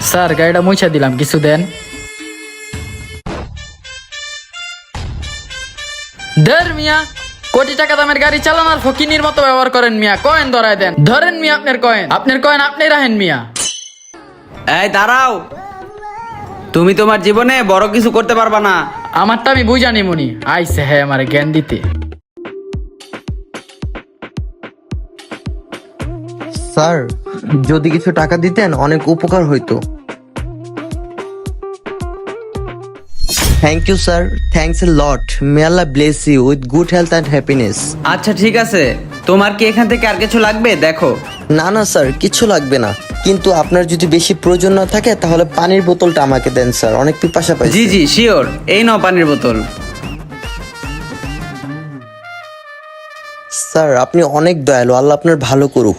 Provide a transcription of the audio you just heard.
Sir গাড়িটা মুছা দিলাম, কিছু দেন। ধর মিয়া, কোটি টাকা দামের গাড়ি চালানোর ফকিনির মতো ব্যবহার করেন মিয়া। কয়েন ধরায় দেন, ধরেন মিয়া আপনার কয়েন, আপনি রাখেন মিয়া। এই দাঁড়াও, তুমি তোমার জীবনে বড় কিছু করতে পারবা না। আমারটা আমি বুঝানি মনি, আইসে হ্যাঁ আমার জ্ঞান দিতে। স্যার, যদি কিছু টাকা দিতেন অনেক উপকার হইতো। Thank you sir, thanks a lot. May Allah bless you with good health and happiness. আচ্ছা ঠিক আছে, তোমার কি এখান থেকে আর কিছু লাগবে দেখো। না না স্যার, কিছু লাগবে না, কিন্তু আপনার যদি বেশি প্রয়োজন না থাকে তাহলে পানির বোতলটা আমাকে দেন স্যার, অনেক পিপাসা পাইছে। জি জি শিওর, এই নাও পানির বোতল। স্যার আপনি অনেক দয়ালু, আল্লাহ আপনার ভালো করুক।